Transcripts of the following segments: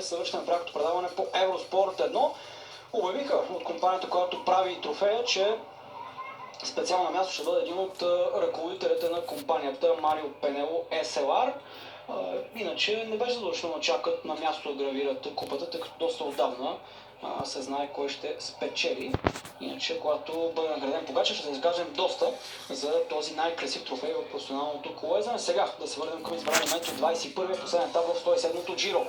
Се връщаме в прякото предаване по Евроспорт 1. Обявиха от компанията, която прави трофея, че специално място ще бъде един от ръководителите на компанията Марио Пенело SLR. Иначе не беше задължително да чакат на място да гравират купата, тъй като доста отдавна се знае кой ще спечели. Иначе, когато бъде награден Погачев, ще се изкажем доста за този най-красив трофей в професионалното колоездене. Сега да се върнем към избран момент от 21-я последен етап в 107-то Джиро.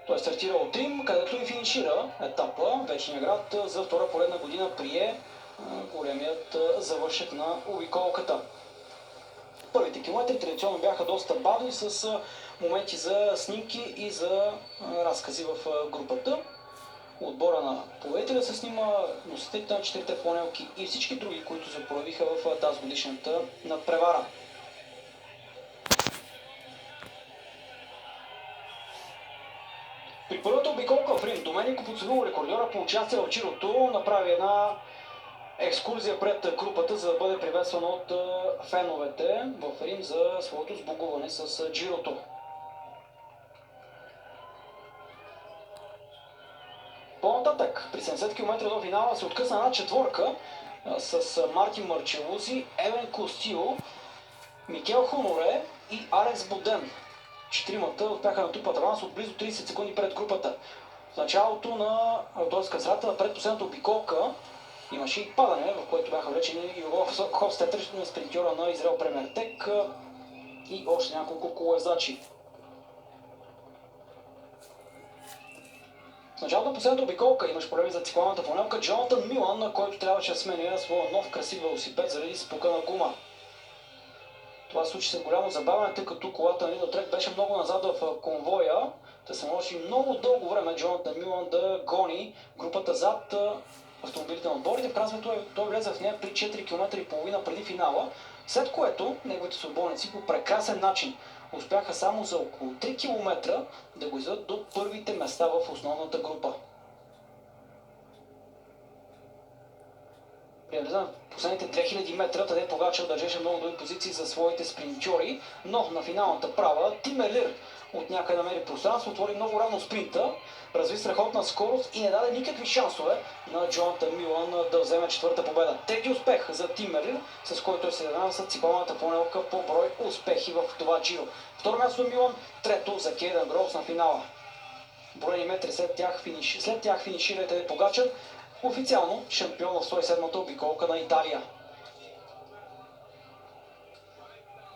Той е стартирал от Рим, където и финишира етапа. Вечния град за втора поредна година прие големият завършек на обиколката. Първите километри традиционно бяха доста бавни, с моменти за снимки и за разкази в групата. Отбора на победителя се снима, носителите на четирите планелки и всички други, които се проявиха в тази годишната надпревара. При първата обиколка в Рим Доменико Поцелуо, рекордьора по участие в Джирото, направи една екскурзия пред групата, за да бъде приветстван от феновете в Рим за своето сбогуване с Джирото. По-нататък, при 70 км до финала се откъсна една четворка с Мартин Марчелузи, Евен Костио, Микел Хоноре и Алекс Боден. Четиримата успяха да натрупат аванс от близо 30 секунди пред групата. В началото на средата на предпоследната обиколка имаше и падане, в което бяха влечени Юго Хофстетър, спринтьора на Израел Премиер Тек и още няколко колоездачи. В началото на последната обиколка имаш проблеми за циклоновата планелка Джонатан Милан, който трябваше да сменя своя нов красив велосипед заради спукана гума. Това се случи с голямо забавяне, тъй като колата на Lidl Trek беше много назад в конвоя. Да се наложи много дълго време Джонатан Милан да гони групата зад автомобилите на отборите. В крайна сметка той влезе в нея при 4 км и половина преди финала, след което неговите съотборници по прекрасен начин успяха само за около 3 км да го изведат до първите места в основната група. В последните 2000 метра Тадей Погачев държеше много добри позиции за своите спринтьори, но на финалната права Тим Елир от някъде намери пространство, отвори много рано спринта, разви страхотна скорост и не даде никакви шансове на Джонатан Милан да вземе четвърта победа. Трети успех за Тим Елир, с който се занимава с циклоновата планелка по брой успехи в това Джиро. Второ място Милан, трето за Кейден Гроувс на финала. Броени метри след тях финишира Тадей Погачев, официално шампион в 107-та обиколка на Италия.